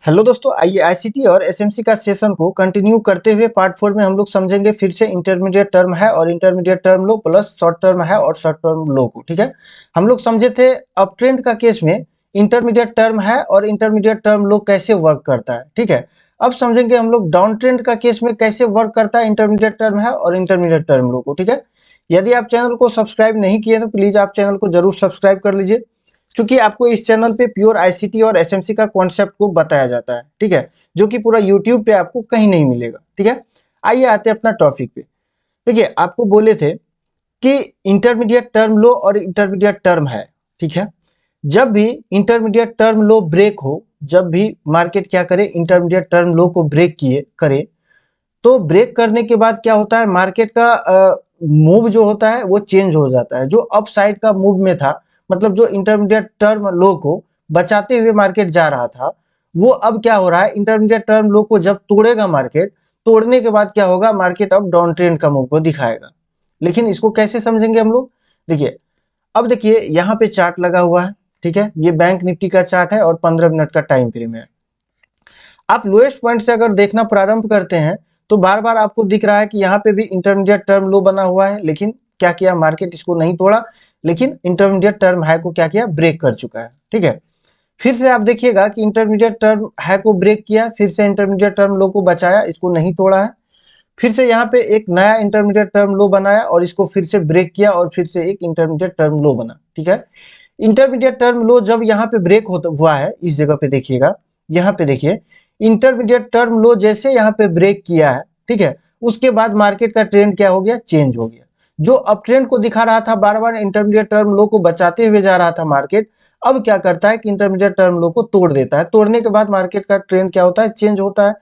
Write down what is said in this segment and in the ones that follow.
Hello दोस्तों, आइए ICT और एसएमसी का सेशन को कंटिन्यू करते हुए पार्ट 4 में हम लोग समझेंगे फिर से इंटरमीडिएट टर्म है और इंटरमीडिएट टर्म लो प्लस शॉर्ट टर्म है और शॉर्ट टर्म लो को। ठीक है, हम लोग समझे थे अप ट्रेंड का केस में इंटरमीडिएट टर्म है और इंटरमीडिएट टर्म लो कैसे वर्क करता है। ठीक है, अब समझेंगे हम लोग डाउन ट्रेंड का केस में कैसे वर्क करता है इंटरमीडिएट टर्म है और इंटरमीडिएट टर्म लो को। ठीक है, यदि आप चैनल को सब्सक्राइब नहीं किए तो प्लीज आप चैनल को जरूर सब्सक्राइब कर लीजिए, क्योंकि आपको इस चैनल पे प्योर आईसीटी और एसएमसी का कॉन्सेप्ट को बताया जाता है। ठीक है, जो कि पूरा यूट्यूब पे आपको कहीं नहीं मिलेगा। ठीक है, आइए आते हैं अपना टॉपिक पे। देखिए, आपको बोले थे कि इंटरमीडिएट टर्म लो और इंटरमीडिएट टर्म है। ठीक है, जब भी इंटरमीडिएट टर्म लो ब्रेक हो, जब भी मार्केट क्या करे, इंटरमीडिएट टर्म लो को ब्रेक किए करे, तो ब्रेक करने के बाद क्या होता है, मार्केट का मूव जो होता है वो चेंज हो जाता है। जो अप साइड का मूव में था, मतलब जो इंटरमीडिएट टर्म लो को बचाते हुए मार्केट जा रहा था, वो अब क्या हो रहा है, इंटरमीडिएट टर्म लो को जब तोड़ेगा मार्केट, तोड़ने के बाद क्या होगा, मार्केट अब डाउन ट्रेंड का मूव को दिखाएगा। लेकिन इसको कैसे समझेंगे हम लोग? देखिए, अब देखिए यहाँ पे चार्ट लगा हुआ है। ठीक है, ये बैंक निफ्टी का चार्ट है और 15 मिनट का टाइम फ्रेम है। आप लोएस्ट पॉइंट से अगर देखना प्रारंभ करते हैं तो बार बार आपको दिख रहा है कि यहाँ पे भी इंटरमीडिएट टर्म लो बना हुआ है, लेकिन क्या किया, मार्केट इसको नहीं तोड़ा, लेकिन इंटरमीडिएट टर्म हाई को क्या किया, ब्रेक कर चुका है। ठीक है, फिर से आप देखिएगा कि इंटरमीडिएट टर्म हाई को ब्रेक किया, फिर से इंटरमीडिएट टर्म लो को बचाया, इसको नहीं तोड़ा है। फिर से यहाँ पे एक नया इंटरमीडिएट टर्म लो बनाया और इसको फिर से ब्रेक किया और फिर से एक इंटरमीडिएट टर्म लो बना। ठीक है, इंटरमीडिएट टर्म लो जब यहाँ पे ब्रेक होता हुआ है, इस जगह पे देखिएगा, यहाँ पे देखिए इंटरमीडिएट टर्म लो जैसे यहाँ पे ब्रेक किया है, ठीक है, उसके बाद मार्केट का ट्रेंड क्या हो गया, चेंज हो गया। जो अप ट्रेंड को दिखा रहा था, बार बार इंटरमीडिएट टर्म लो को बचाते हुए जा रहा था मार्केट, अब क्या करता है कि इंटरमीडिएट टर्म लो को तोड़ देता है। तोड़ने के बाद मार्केट का ट्रेंड क्या होता है, चेंज होता है।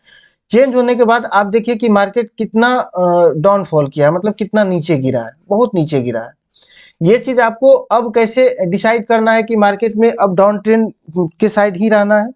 चेंज होने के बाद आप देखिए कि मार्केट कितना डाउनफॉल किया है, मतलब कितना नीचे गिरा है, बहुत नीचे गिरा है। ये चीज आपको अब कैसे डिसाइड करना है कि मार्केट में अब डाउन ट्रेंड के साइड ही रहना है।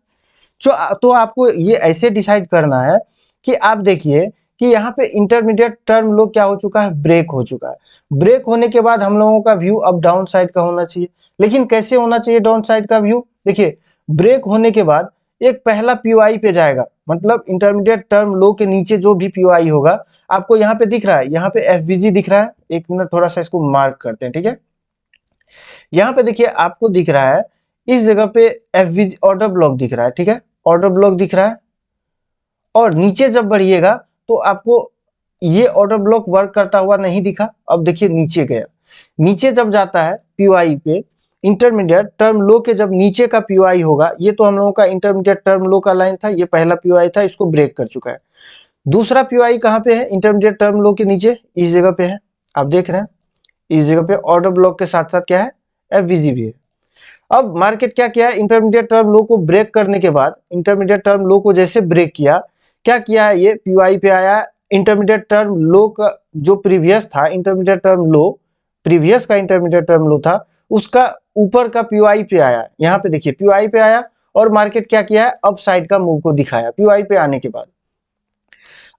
तो आपको ये ऐसे डिसाइड करना है कि आप देखिए कि यहाँ पे इंटरमीडिएट टर्म लो क्या हो चुका है, ब्रेक हो चुका है। ब्रेक होने के बाद हम लोगों का व्यू अब डाउन साइड का होना चाहिए। लेकिन कैसे होना चाहिए डाउन साइड का व्यू? देखिए, ब्रेक होने के बाद एक पहला पीओआई पे जाएगा, मतलब इंटरमीडिएट टर्म लो के नीचे जो भी पीओआई होगा, आपको यहाँ पे दिख रहा है, यहाँ पे एफवीजी दिख रहा है। एक मिनट थोड़ा सा इसको मार्क करते हैं। ठीक है, यहाँ पे देखिए आपको दिख रहा है, इस जगह पे एफवीजी ऑर्डर ब्लॉक दिख रहा है। ठीक है, ऑर्डर ब्लॉक दिख रहा है और नीचे जब बढ़िएगा तो आपको ये ऑर्डर ब्लॉक वर्क करता हुआ नहीं दिखा। अब देखिए नीचे गया, नीचे जब जाता है पीओआई पे, इंटरमीडिएट टर्म लो के जब नीचे का पीओआई होगा, ये तो हम लोगों का इंटरमीडिएट टर्म लो का लाइन था, ये पहला पीओआई था, इसको ब्रेक कर चुका है। दूसरा पीओआई कहाँ पे है, इंटरमीडिएट टर्म लो के नीचे इस जगह पे है, आप देख रहे हैं, इस जगह पे ऑर्डर ब्लॉक के साथ साथ क्या है, एफवीजी भी है। अब मार्केट क्या किया, इंटरमीडिएट टर्म लो को ब्रेक करने के बाद, इंटरमीडिएट टर्म लो को जैसे ब्रेक किया, क्या किया है, ये पीओआई पे आया। इंटरमीडिएट टर्म लो का जो प्रीवियस था, इंटरमीडिएट टर्म लो प्रीवियस का इंटरमीडिएट टर्म लो था, उसका ऊपर का पीओआई पे आया। यहाँ पे देखिए पीओआई पे आया और मार्केट क्या किया है, अप साइड का मूव को दिखाया पीओआई पे आने के बाद।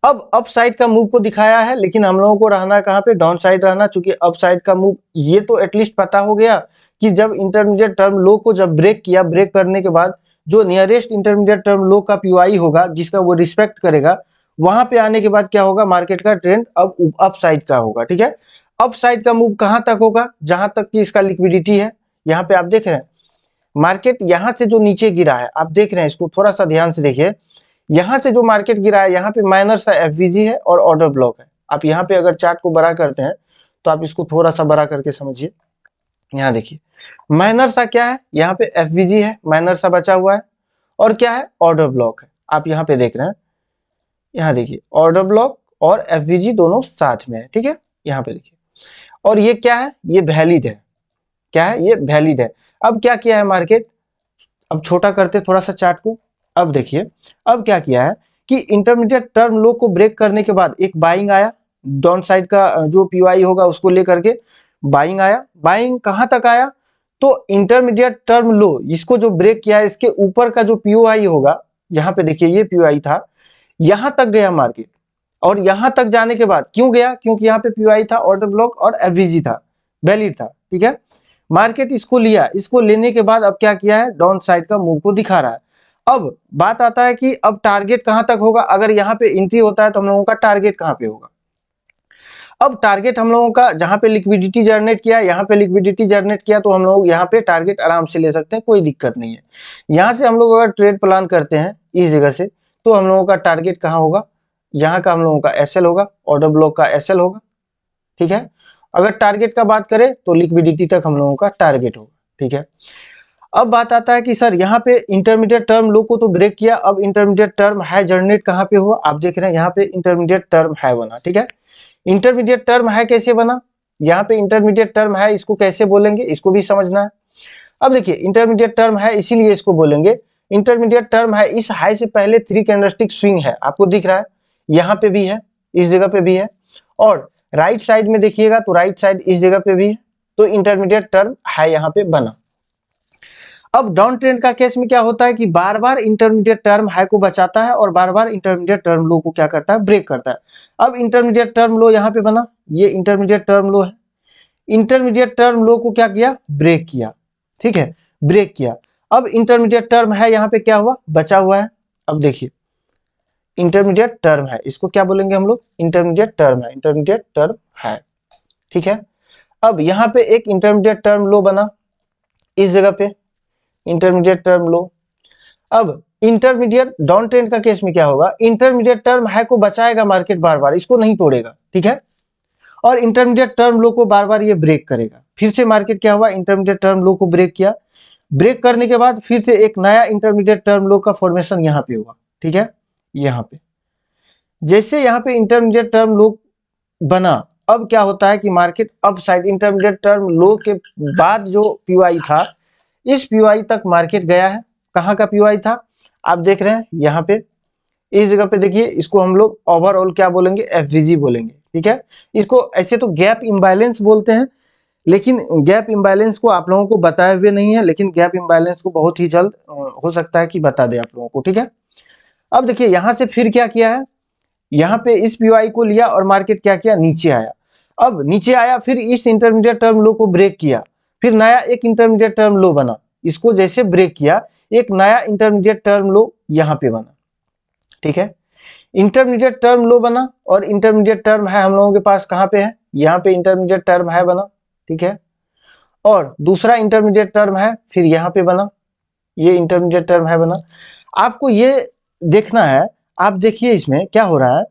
अब अप साइड का मूव को दिखाया है, लेकिन हम लोगों को रहना कहाँ पे, डाउन साइड रहना। चूंकि अप साइड का मूव, ये तो एटलीस्ट पता हो गया कि जब इंटरमीडिएट टर्म लो को जब ब्रेक किया, ब्रेक करने के बाद जो नियरेस्ट इंटरमीडिएट टर्म लो का पीओआई होगा, जिसका वो रिस्पेक्ट करेगा, वहां पे आने के बाद क्या होगा, मार्केट का ट्रेंड अब अप साइड का होगा। ठीक है, अप साइड का मूव कहां तक होगा, जहां तक कि इसका लिक्विडिटी है। यहाँ पे आप देख रहे हैं मार्केट यहाँ से जो नीचे गिरा है, आप देख रहे हैं, इसको थोड़ा सा ध्यान से देखिए, यहाँ से जो मार्केट गिरा है, यहाँ पे माइनर सा एफवीजी है और ऑर्डर ब्लॉक है। आप यहाँ पे अगर चार्ट को बड़ा करते हैं तो आप इसको थोड़ा सा बड़ा करके समझिए। यहाँ देखिए माइनर सा क्या है, यहाँ पे एफवीजी है, माइनर सा बचा हुआ है, और क्या है, ऑर्डर ब्लॉक है। आप यहाँ पे देख रहे हैं, यहाँ देखिए ऑर्डर ब्लॉक और एफवीजी दोनों साथ में है। ठीक है, यहाँ पे देखिए, और ये क्या है, ये वैलिड है। क्या है, ये वैलिड है। अब क्या किया है मार्केट, अब छोटा करते थोड़ा सा चार्ट को। अब देखिए अब क्या किया है कि इंटरमीडिएट टर्म लो को ब्रेक करने के बाद एक बाइंग आया, डाउन साइड का जो पीओआई होगा उसको लेकर के बाइंग आया। बाइंग कहां तक आया, तो इंटरमीडिएट टर्म लो इसको जो ब्रेक किया है, इसके ऊपर का जो पीओआई होगा, यहाँ पे देखिए ये पीओआई था, यहां तक गया मार्केट। और यहां तक जाने के बाद क्यों गया, क्योंकि यहाँ पे पीओआई था, ऑर्डर ब्लॉक और एफवीजी था, वैलिड था। ठीक है, मार्केट इसको लिया, इसको लेने के बाद अब क्या किया है, डाउन साइड का मूव को दिखा रहा है। अब बात आता है कि अब टारगेट कहां तक होगा। अगर यहाँ पे एंट्री होता है तो हम लोगों का टारगेट कहां पे होगा। अब टारगेट हम लोगों का जहां पे लिक्विडिटी जनरेट किया, यहाँ पे लिक्विडिटी जनरेट किया, तो हम लोग यहाँ पे टारगेट आराम से ले सकते हैं, कोई दिक्कत नहीं है। यहाँ से हम लोग अगर ट्रेड प्लान करते हैं इस जगह से, तो हम लोगों का टारगेट कहाँ होगा, यहाँ का हम लोगों का एसएल होगा, ऑर्डर ब्लॉक का एसएल होगा, ठीक है। अगर टारगेट का बात करें तो लिक्विडिटी तक हम लोगों का टारगेट होगा, ठीक है। अब बात आता है कि सर यहाँ पे इंटरमीडिएट टर्म लो को तो ब्रेक किया, अब इंटरमीडिएट टर्म हाई जनरेट कहाँ पे हुआ, आप देख रहे हैं यहाँ पे इंटरमीडिएट टर्म हाई बना, ठीक है। इंटरमीडिएट टर्म हाई कैसे बना, यहाँ पे इंटरमीडिएट टर्म हाई इसको कैसे बोलेंगे, इसको भी समझना है। अब देखिए इंटरमीडिएट टर्म है इसीलिए इसको बोलेंगे इंटरमीडिएट टर्म है। इस हाई से पहले 3 कैंडलस्टिक स्विंग है, आपको दिख रहा है, यहाँ पे भी है, इस जगह पे भी है, और राइट साइड में देखिएगा तो राइट साइड इस जगह पे भी है, तो इंटरमीडिएट टर्म हाई यहाँ पे बना। अब डाउन ट्रेंड का केस में क्या होता है कि बार बार इंटरमीडिएट टर्म हाई को बचाता है और बार बार इंटरमीडिएट टर्म लो को क्या करता है, ब्रेक करता है। अब इंटरमीडिएट टर्म लो यहाँ पे बना, ये इंटरमीडिएट टर्म लो है, इंटरमीडिएट टर्म लो को क्या किया, ब्रेक किया, ठीक है, ब्रेक किया। अब इंटरमीडिएट टर्म है यहाँ पे क्या हुआ, बचा हुआ है। अब देखिए इंटरमीडिएट टर्म है, इसको क्या बोलेंगे हम लोग, इंटरमीडिएट टर्म है, इंटरमीडिएट टर्म है, ठीक है। अब यहाँ पे एक इंटरमीडिएट टर्म लो बना इस जगह पे, इंटरमीडिएट टर्म लो। अब इंटरमीडिएट डाउन ट्रेंड का केस में क्या होगा, इंटरमीडिएट टर्म हाई को बचाएगा मार्केट बार बार, इसको नहीं तोड़ेगा, ठीक है, और इंटरमीडिएट टर्म लो को बार बार ये ब्रेक करेगा। फिर से मार्केट क्या हुआ, इंटरमीडिएट टर्म लो को ब्रेक किया, ब्रेक करने के बाद फिर से एक नया इंटरमीडिएट टर्म लो का फॉर्मेशन यहाँ पे हुआ, ठीक है। यहाँ पे जैसे यहाँ पे इंटरमीडिएट टर्म लो बना, अब क्या होता है कि market up side intermediate term लो के बाद जो पीओआई था, इस पीओआई तक मार्केट गया है। कहाँ का पीओआई था, आप देख रहे हैं यहाँ पे, इस जगह पे देखिए, इसको हम लोग ओवरऑल क्या बोलेंगे, एफवीजी बोलेंगे, ठीक है। इसको ऐसे तो गैप इम्बैलेंस बोलते हैं, लेकिन गैप इम्बैलेंस को आप लोगों को बताए हुए नहीं है, लेकिन गैप इम्बैलेंस को बहुत ही जल्द हो सकता है कि बता दे आप लोगों को, ठीक है। अब देखिए यहाँ से फिर क्या किया है, यहाँ पे इस पीओआई को लिया और मार्केट क्या किया, नीचे आया। अब नीचे आया, फिर इस इंटरमीडिएट टर्म लो को ब्रेक किया, फिर नया एक इंटरमीडिएट टर्म लो बना, इसको जैसे ब्रेक किया, एक नया इंटरमीडिएट टर्म लो यहाँ पे बना, ठीक है। इंटरमीडिएट टर्म लो बना और इंटरमीडिएट टर्म है हम लोगों के पास कहाँ पे है, यहाँ पे इंटरमीडिएट टर्म है बना, ठीक है। और दूसरा इंटरमीडिएट टर्म है फिर यहाँ पे बना, ये इंटरमीडिएट टर्म है बना। आपको ये देखना है, आप देखिए इसमें क्या हो रहा है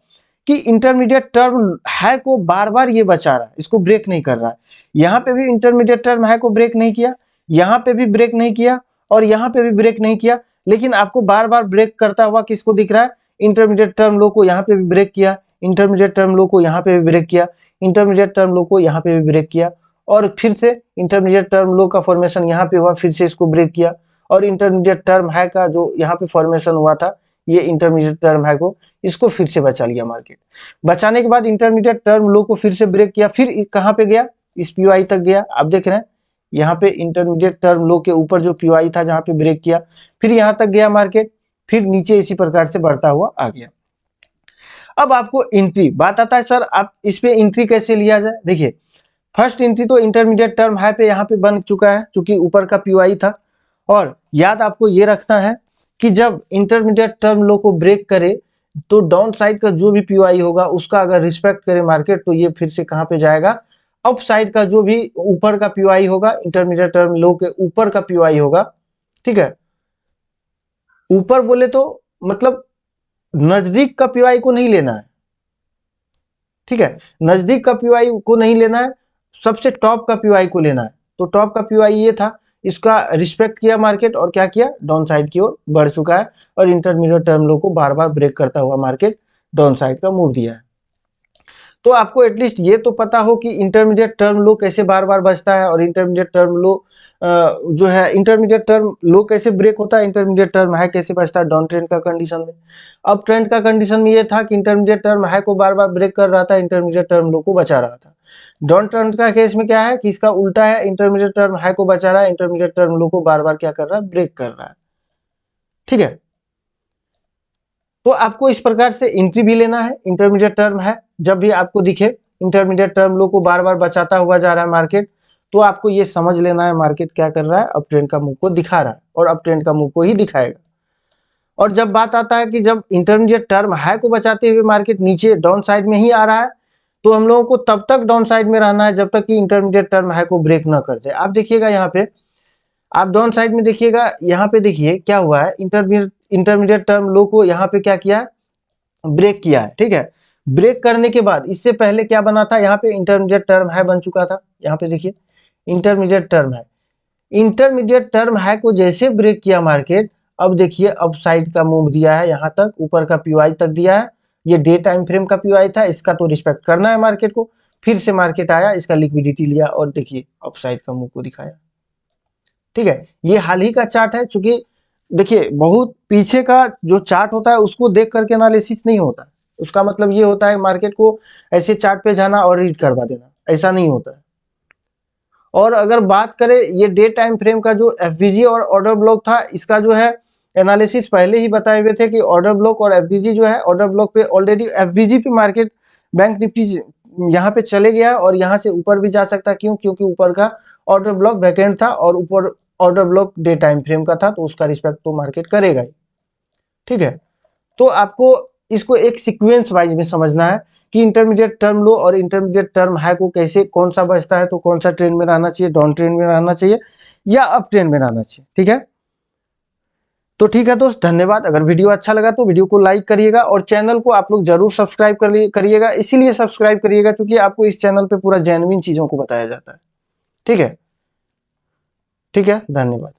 कि इंटरमीडिएट टर्म है को बार बार ये बचा रहा है, इसको ब्रेक नहीं कर रहा है। यहाँ पे भी इंटरमीडिएट टर्म है को ब्रेक नहीं किया, यहाँ पे भी ब्रेक नहीं किया, और यहाँ पे भी ब्रेक नहीं किया, लेकिन आपको बार बार ब्रेक करता हुआ किसको दिख रहा है, इंटरमीडिएट टर्म लो को। यहाँ पे भी ब्रेक किया, इंटरमीडिएट टर्म लो को, यहाँ पे भी ब्रेक किया, इंटरमीडिएट टर्म लो को, यहाँ पे भी ब्रेक किया, और फिर से इंटरमीडिएट टर्म लो का फॉर्मेशन यहाँ पे हुआ, फिर से इसको ब्रेक किया, और इंटरमीडिएट टर्म हाई का जो यहाँ पे फॉर्मेशन हुआ था, ये इंटरमीडिएट टर्म हाई को, इसको फिर से बचा लिया मार्केट। बचाने के बाद इंटरमीडिएट टर्म लो को फिर से ब्रेक किया, फिर कहाँ पे गया, इस पीओआई तक गया। आप देख रहे हैं यहाँ पे इंटरमीडिएट टर्म लो के ऊपर जो पीओआई था जहाँ पे ब्रेक किया, फिर यहाँ तक गया मार्केट, फिर नीचे इसी प्रकार से बढ़ता हुआ आ गया। अब आपको एंट्री बात आता है, सर आप इस पे एंट्री कैसे लिया जाए। देखिए फर्स्ट एंट्री तो इंटरमीडिएट टर्म हाई पे यहाँ पे बन चुका है, क्योंकि ऊपर का पीओआई था। और याद आपको ये रखना है कि जब इंटरमीडिएट टर्म लो को ब्रेक करे तो डाउन साइड का जो भी पीओआई होगा उसका अगर रिस्पेक्ट करे मार्केट, तो ये फिर से कहाँ पे जाएगा, अप साइड का जो भी ऊपर का पीओआई होगा, इंटरमीडिएट टर्म लो के ऊपर का पीओआई होगा, ठीक है। ऊपर बोले तो मतलब नजदीक का पीओआई को नहीं लेना है, ठीक है, नजदीक का पीओआई को नहीं लेना है, सबसे टॉप का पीओआई को लेना है। तो टॉप का पीओआई ये था, इसका रिस्पेक्ट किया मार्केट और क्या किया, डाउन साइड की ओर बढ़ चुका है, और इंटरमीडिएट टर्म लो को बार बार ब्रेक करता हुआ मार्केट डाउन साइड का मूव दिया है। तो आपको एटलीस्ट ये तो पता हो कि इंटरमीडिएट टर्म लो कैसे बार बार बचता है, और इंटरमीडिएट टर्म लो जो है, इंटरमीडिएट टर्म लो कैसे ब्रेक होता है, इंटरमीडिएट टर्म हाई कैसे बचता है डाउन ट्रेंड का कंडीशन में। अब ट्रेंड का कंडीशन में ये था कि इंटरमीडिएट टर्म हाई को बार बार ब्रेक कर रहा था, इंटरमीडिएट टर्म लो को बचा रहा था। डाउन ट्रेंड का केस में क्या है कि इसका उल्टा है, इंटरमीडिएट टर्म हाई को बचा रहा है, इंटरमीडिएट टर्म लो को बार बार क्या कर रहा है, ब्रेक कर रहा है, ठीक है। तो आपको इस प्रकार से एंट्री भी लेना है। इंटरमीडिएट टर्म है जब भी आपको दिखे इंटरमीडिएट टर्म लो को बार बार बचाता हुआ जा रहा है मार्केट, तो आपको ये समझ लेना है मार्केट क्या कर रहा है, अप ट्रेंड का मूव को दिखा रहा है, और अप ट्रेंड का मूव को ही दिखाएगा। और जब बात आता है कि जब इंटरमीडिएट टर्म हाई को बचाते हुए मार्केट नीचे डाउन साइड में ही आ रहा है, तो हम लोगों को तब तक डाउन साइड में रहना है जब तक कि इंटरमीडिएट टर्म हाई को ब्रेक ना कर दे। आप देखिएगा यहाँ पे, आप डाउन साइड में देखिएगा, यहाँ पे देखिए क्या हुआ है, इंटरमीडिएट टर्म लो को यहाँ पे क्या किया, ब्रेक किया है, ठीक है। ब्रेक करने के बाद इससे पहले क्या बना था, यहाँ पे इंटरमीडिएट टर्म हाई बन चुका था। यहाँ पे देखिए intermediate term high, intermediate term high को जैसे ब्रेक किया मार्केट, अब देखिए अप साइड का मूव दिया है, यहाँ तक ऊपर का पीओआई तक दिया है। ये डे टाइम फ्रेम का पीओआई था, इसका तो रिस्पेक्ट करना है मार्केट को। फिर से मार्केट आया, इसका लिक्विडिटी लिया और देखिए अप साइड का मूव को दिखाया, ठीक है। ये हाल ही का चार्ट है, चूंकि देखिए बहुत पीछे का जो चार्ट होता है उसको देख करके एनालिसिस नहीं होता है। उसका मतलब ये होता है मार्केट को ऐसे चार्ट पे जाना और रीड करवा देना, ऐसा नहीं होता है। और अगर बात करें ये डे टाइम फ्रेम का जो एफबीजी और ऑर्डर ब्लॉक था, इसका जो है एनालिसिस पहले ही बताए हुए थे कि ऑर्डर ब्लॉक और एफबीजी जो है, ऑर्डर ब्लॉक पे ऑलरेडी एफबीजी पे मार्केट बैंक निफ्टी यहाँ पे चले गया और यहाँ से ऊपर भी जा सकता है। क्यों? क्योंकि ऊपर का ऑर्डर ब्लॉक वैकेंट था और ऊपर order block day time frame का था, तो उसका रिस्पेक्ट तो मार्केट करेगा ही, ठीक है। तो आपको इसको एक सीक्वेंस वाइज में समझना है कि इंटरमीडिएट टर्म लो और इंटरमीडिएट टर्म हाई को कैसे, कौन सा बचता है तो कौन सा ट्रेंड में रहना चाहिए, डाउन ट्रेंड में रहना चाहिए या अप ट्रेंड में रहना चाहिए, ठीक है। तो ठीक है दोस्त, धन्यवाद। अगर वीडियो अच्छा लगा तो वीडियो को लाइक करिएगा और चैनल को आप लोग जरूर सब्सक्राइब करिएगा। इसीलिए सब्सक्राइब करिएगा क्योंकि आपको इस चैनल पे पूरा जेन्युइन चीजों को बताया जाता है, ठीक है। ठीक है, धन्यवाद।